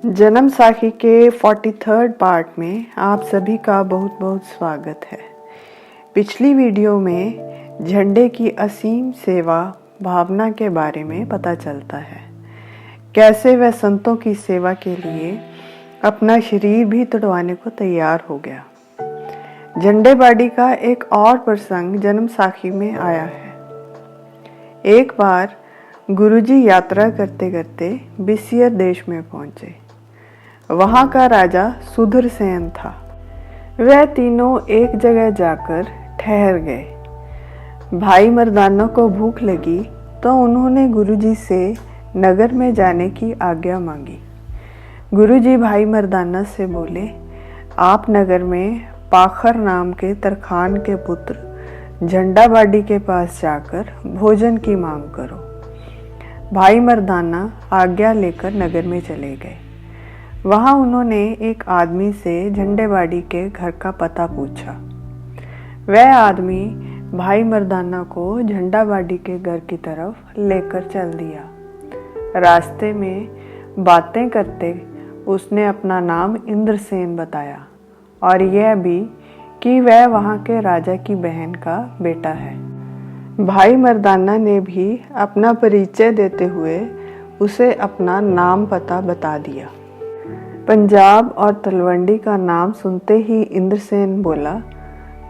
जन्म साखी के 43rd पार्ट में आप सभी का बहुत बहुत स्वागत है। पिछली वीडियो में झंडे की असीम सेवा भावना के बारे में पता चलता है, कैसे वह संतों की सेवा के लिए अपना शरीर भी तुड़वाने को तैयार हो गया। झंडेबाड़ी का एक और प्रसंग जन्म साखी में आया है। एक बार गुरुजी यात्रा करते करते बिसियर देश में पहुंचे। वहां का राजा सुदर्शन था। वह तीनों एक जगह जाकर ठहर गए। भाई मर्दाना को भूख लगी तो उन्होंने गुरुजी से नगर में जाने की आज्ञा मांगी। गुरुजी भाई मर्दाना से बोले, आप नगर में पाखर नाम के तरखान के पुत्र झंडाबाड़ी के पास जाकर भोजन की मांग करो। भाई मर्दाना आज्ञा लेकर नगर में चले गए। वहां उन्होंने एक आदमी से झंडेबाड़ी के घर का पता पूछा। वह आदमी भाई मर्दाना को झंडाबाड़ी के घर की तरफ लेकर चल दिया। रास्ते में बातें करते उसने अपना नाम इंद्रसेन बताया और यह भी कि वह वहां के राजा की बहन का बेटा है। भाई मर्दाना ने भी अपना परिचय देते हुए उसे अपना नाम पता बता दिया। पंजाब और तलवंडी का नाम सुनते ही इंद्रसेन बोला,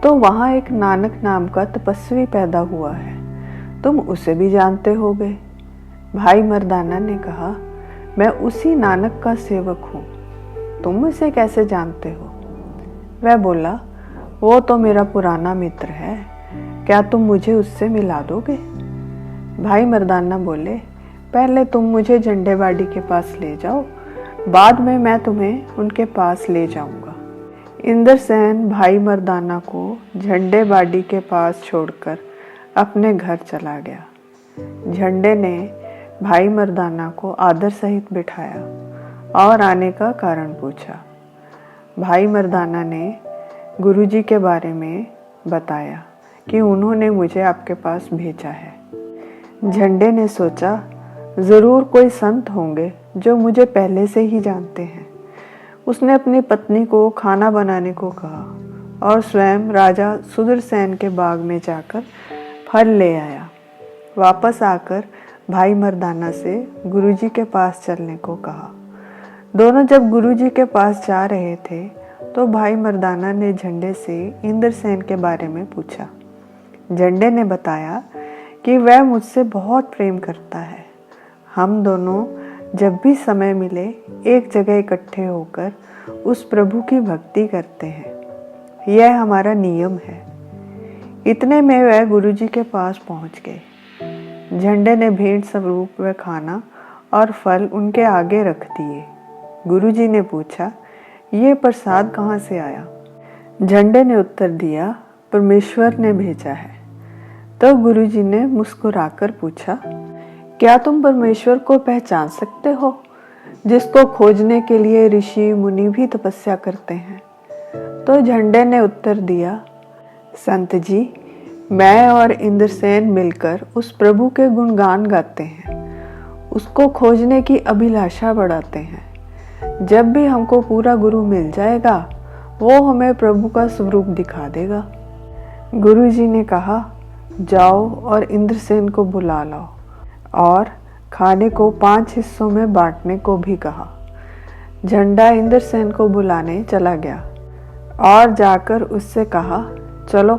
तो वहाँ एक नानक नाम का तपस्वी पैदा हुआ है, तुम उसे भी जानते होगे। भाई मर्दाना ने कहा, मैं उसी नानक का सेवक हूँ, तुम उसे कैसे जानते हो? वह बोला, वो तो मेरा पुराना मित्र है, क्या तुम मुझे उससे मिला दोगे? भाई मर्दाना बोले, पहले तुम मुझे झंडेबाड़ी के पास ले जाओ, बाद में मैं तुम्हें उनके पास ले जाऊंगा। इंद्रसेन भाई मर्दाना को झंडेबाड़ी के पास छोड़कर अपने घर चला गया। झंडे ने भाई मर्दाना को आदर सहित बिठाया और आने का कारण पूछा। भाई मर्दाना ने गुरुजी के बारे में बताया कि उन्होंने मुझे आपके पास भेजा है। झंडे ने सोचा, जरूर कोई संत होंगे जो मुझे पहले से ही जानते हैं। उसने अपनी पत्नी को खाना बनाने को कहा और स्वयं राजा सुदर्शन के बाग में जाकर फल ले आया। वापस आकर भाई मर्दाना से गुरुजी के पास चलने को कहा। दोनों जब गुरुजी के पास जा रहे थे तो भाई मर्दाना ने झंडे से इंद्रसेन के बारे में पूछा। झंडे ने बताया कि वह मुझसे बहुत प्रेम करता है। हम दोनों जब भी समय मिले एक जगह इकट्ठे होकर उस प्रभु की भक्ति करते हैं, यह हमारा नियम है। इतने में वह गुरुजी के पास पहुंच गए। झंडे ने भेंट स्वरूप वह खाना और फल उनके आगे रख दिए। गुरुजी ने पूछा, ये प्रसाद कहाँ से आया? झंडे ने उत्तर दिया, परमेश्वर ने भेजा है। तो गुरुजी ने मुस्कुराकर पूछा, क्या तुम परमेश्वर को पहचान सकते हो, जिसको खोजने के लिए ऋषि मुनि भी तपस्या करते हैं? तो झंडे ने उत्तर दिया, संत जी, मैं और इंद्रसेन मिलकर उस प्रभु के गुणगान गाते हैं, उसको खोजने की अभिलाषा बढ़ाते हैं। जब भी हमको पूरा गुरु मिल जाएगा, वो हमें प्रभु का स्वरूप दिखा देगा। गुरुजी ने कहा, जाओ और इंद्रसेन को बुला लाओ और खाने को 5 हिस्सों में बांटने को भी कहा। झंडा इंद्रसेन को बुलाने चला गया और जाकर उससे कहा, चलो,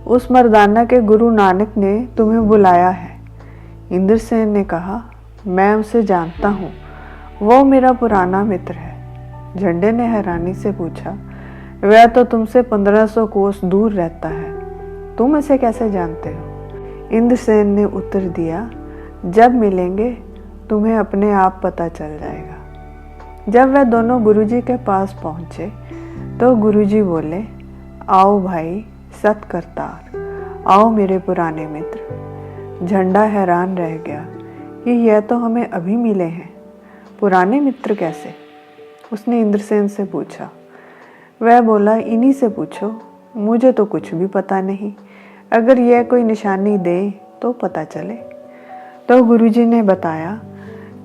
उस मर्दाना के गुरु नानक ने तुम्हें बुलाया है। इंद्रसेन ने कहा, मैं उसे जानता हूँ, वो मेरा पुराना मित्र है। झंडे ने हैरानी से पूछा, वह तो तुमसे 1500 कोस दूर रहता है, तुम इसे कैसे जानते हो? इंद्रसेन ने उत्तर दिया, जब मिलेंगे तुम्हें अपने आप पता चल जाएगा। जब वह दोनों गुरुजी के पास पहुंचे तो गुरुजी बोले, आओ भाई सत्कर्तार, आओ मेरे पुराने मित्र। झंडा हैरान रह गया कि यह तो हमें अभी मिले हैं, पुराने मित्र कैसे? उसने इंद्रसेन से पूछा। वह बोला, इन्हीं से पूछो, मुझे तो कुछ भी पता नहीं, अगर यह कोई निशानी दे तो पता चले। तो गुरुजी ने बताया,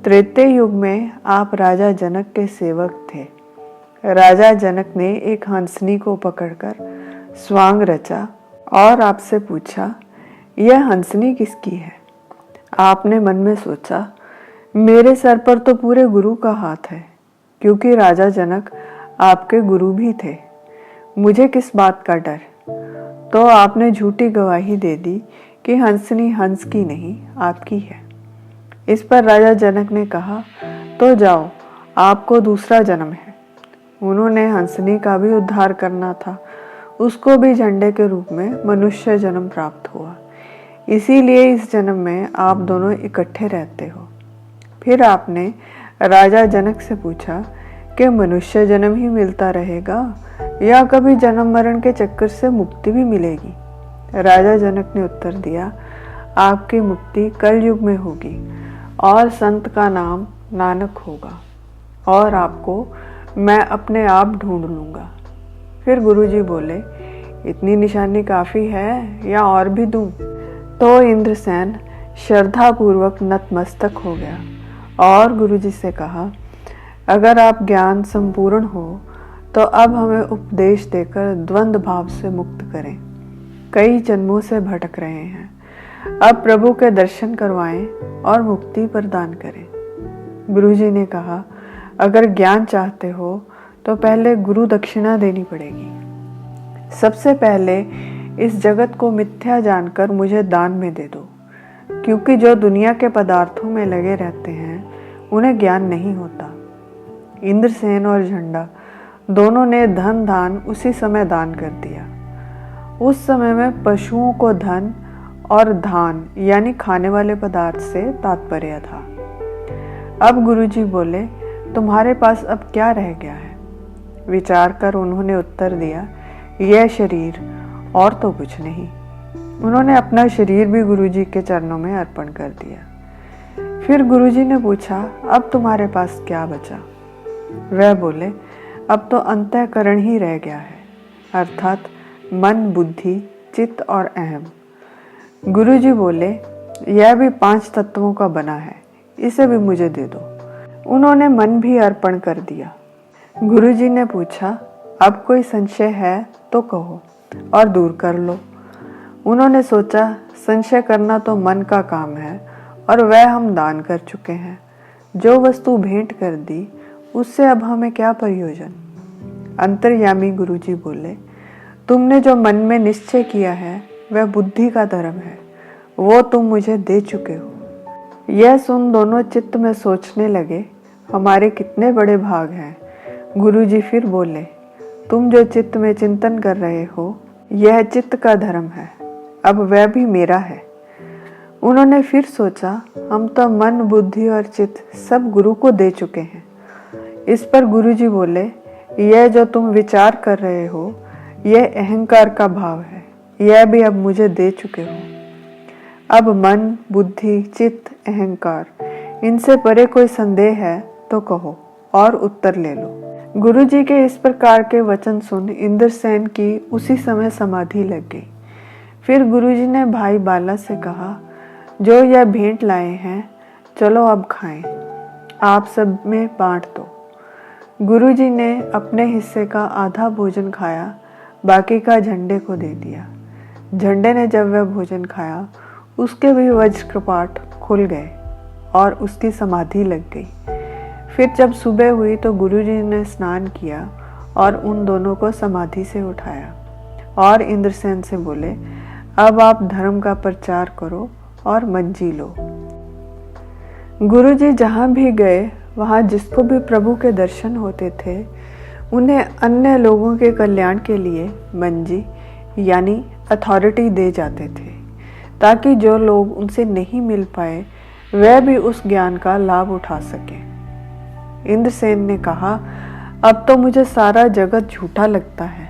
त्रेते युग में आप राजा जनक के सेवक थे। राजा जनक ने एक हंसनी को पकड़कर स्वांग रचा और आपसे पूछा, यह हंसनी किसकी है? आपने मन में सोचा, मेरे सर पर तो पूरे गुरु का हाथ है, क्योंकि राजा जनक आपके गुरु भी थे। मुझे किस बात का डर? तो आपने झूठी गवाही दे दी कि हंसनी हंस की नहीं, आपकी है। इस पर राजा जनक ने कहा, तो जाओ, आपको दूसरा जन्म है। उन्होंने हंसनी का भी उद्धार करना था, उसको भी झंडे के रूप में मनुष्य जन्म प्राप्त हुआ। इसीलिए इस जन्म में आप दोनों इकट्ठे रहते हो। फिर आपने राजा जनक से पूछा कि मनुष्य जन्म ही मिलता रहेगा या कभी जन्म मरण के चक्कर से मुक्ति भी मिलेगी? राजा जनक ने उत्तर दिया, आपकी मुक्ति कल युग में होगी और संत का नाम नानक होगा और आपको मैं अपने आप ढूंढ लूँगा। फिर गुरुजी बोले, इतनी निशानी काफ़ी है या और भी दूँ? तो इंद्रसेन श्रद्धापूर्वक नतमस्तक हो गया और गुरुजी से कहा, अगर आप ज्ञान संपूर्ण हो तो अब हमें उपदेश देकर द्वंद्व भाव से मुक्त करें। कई जन्मों से भटक रहे हैं, अब प्रभु के दर्शन करवाएं और मुक्ति प्रदान करें। गुरुजी ने कहा, अगर ज्ञान चाहते हो तो पहले गुरु दक्षिणा देनी पड़ेगी। सबसे पहले इस जगत को मिथ्या जानकर मुझे दान में दे दो, क्योंकि जो दुनिया के पदार्थों में लगे रहते हैं उन्हें ज्ञान नहीं होता। इंद्रसेन और झंडा दोनों ने धन दान उसी समय दान कर दिया। उस समय में पशुओं को धन और धान यानी खाने वाले पदार्थ से तात्पर्य था। अब गुरुजी बोले, तुम्हारे पास अब क्या रह गया है? विचार कर उन्होंने उत्तर दिया, यह शरीर और तो कुछ नहीं। उन्होंने अपना शरीर भी गुरुजी के चरणों में अर्पण कर दिया। फिर गुरुजी ने पूछा, अब तुम्हारे पास क्या बचा? वह बोले, अब तो अंतःकरण ही रह गया है, अर्थात मन, बुद्धि, चित्त और अहम। गुरुजी बोले, यह भी 5 तत्वों का बना है, इसे भी मुझे दे दो। उन्होंने मन भी अर्पण कर दिया। गुरुजी ने पूछा, अब कोई संशय है तो कहो और दूर कर लो। उन्होंने सोचा, संशय करना तो मन का काम है और वह हम दान कर चुके हैं। जो वस्तु भेंट कर दी उससे अब हमें क्या प्रयोजन? अंतर्यामी गुरुजी बोले, तुमने जो मन में निश्चय किया है वह बुद्धि का धर्म है, वो तुम मुझे दे चुके हो। यह सुन दोनों चित्त में सोचने लगे, हमारे कितने बड़े भाग हैं। गुरुजी फिर बोले, तुम जो चित्त में चिंतन कर रहे हो यह चित्त का धर्म है, अब वह भी मेरा है। उन्होंने फिर सोचा, हम तो मन, बुद्धि और चित्त सब गुरु को दे चुके हैं। इस पर गुरुजी बोले, यह जो तुम विचार कर रहे हो यह अहंकार का भाव है, यह भी अब मुझे दे चुके हो। अब मन, बुद्धि, चित्त, अहंकार, इनसे परे कोई संदेह है तो कहो और उत्तर ले लो। गुरुजी के इस प्रकार के वचन सुन इंद्रसेन की उसी समय समाधि लग गई। फिर गुरुजी ने भाई बाला से कहा, जो यह भेंट लाए हैं चलो अब खाएं, आप सब में बांट दो। गुरुजी ने अपने हिस्से का आधा भोजन खाया, बाकी का झंडे को दे दिया। झंडे ने जब वह भोजन खाया उसके भी वज्र कपाट खुल गए और उसकी समाधि लग गई। फिर जब सुबह हुई तो गुरुजी ने स्नान किया और उन दोनों को समाधि से उठाया और इंद्रसेन से बोले, अब आप धर्म का प्रचार करो और मंजी लो। गुरुजी जहाँ भी गए वहाँ जिसको भी प्रभु के दर्शन होते थे उन्हें अन्य लोगों के कल्याण के लिए मंजी यानी अथॉरिटी दे जाते थे, ताकि जो लोग उनसे नहीं मिल पाए वह भी उस ज्ञान का लाभ उठा सके। इंद्रसेन ने कहा, अब तो मुझे सारा जगत झूठा लगता है,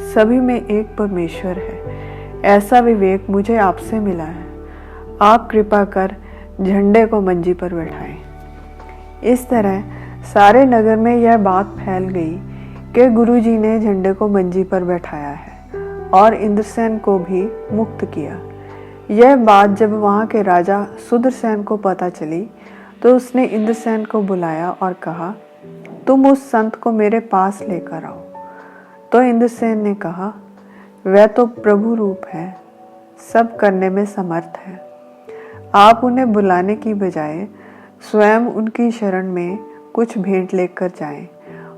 सभी में एक परमेश्वर है, ऐसा विवेक मुझे आपसे मिला है। आप कृपा कर झंडे को मंजी पर बैठाएं। इस तरह सारे नगर में यह बात फैल गई कि गुरुजी ने झंडे को मंजी पर बैठाया है और इंद्रसेन को भी मुक्त किया। यह बात जब वहाँ के राजा सुदर्शन को पता चली तो उसने इंद्रसेन को बुलाया और कहा, तुम उस संत को मेरे पास लेकर आओ। तो इंद्रसेन ने कहा, वह तो प्रभु रूप है, सब करने में समर्थ है। आप उन्हें बुलाने की बजाय स्वयं उनकी शरण में कुछ भेंट लेकर जाएं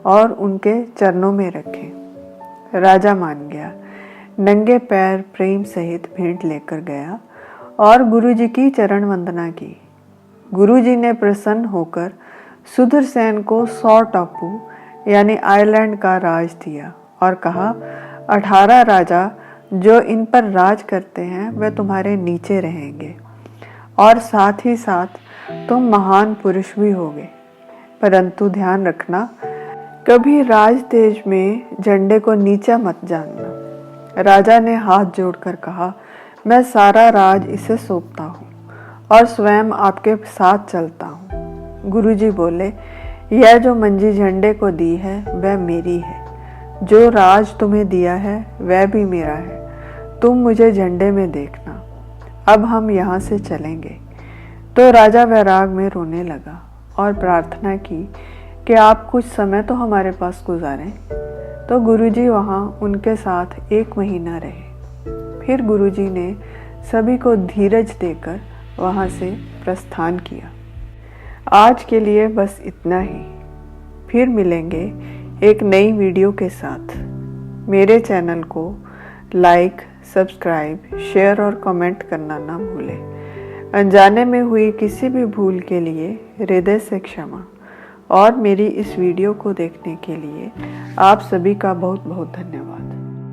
और उनके चरणों में रखें। राजा मान गया, नंगे पैर प्रेम सहित भेंट लेकर गया और गुरुजी की चरण वंदना की। गुरुजी ने प्रसन्न होकर सुदर्शन को 100 टापू यानी आइलैंड का राज दिया और कहा, 18 राजा जो इन पर राज करते हैं वे तुम्हारे नीचे रहेंगे और साथ ही साथ तुम महान पुरुष भी होगे। परंतु ध्यान रखना, कभी राज तेज में झंडे को नीचा मत जानना। राजा ने हाथ जोड़कर कहा, मैं सारा राज इसे सौंपता हूँ और स्वयं आपके साथ चलता हूँ। गुरुजी बोले, यह जो मंजी झंडे को दी है वह मेरी है, जो राज तुम्हें दिया है वह भी मेरा है, तुम मुझे झंडे में देखना, अब हम यहाँ से चलेंगे। तो राजा वैराग में रोने लगा और प्रार्थना की कि आप कुछ समय तो हमारे पास गुजारें। तो गुरुजी वहाँ उनके साथ 1 महीना रहे। फिर गुरुजी ने सभी को धीरज देकर वहाँ से प्रस्थान किया। आज के लिए बस इतना ही। फिर मिलेंगे एक नई वीडियो के साथ। मेरे चैनल को लाइक, सब्सक्राइब, शेयर और कमेंट करना ना भूलें। अनजाने में हुई किसी भी भूल के लिए हृदय से क्षमा। और मेरी इस वीडियो को देखने के लिए आप सभी का बहुत बहुत धन्यवाद।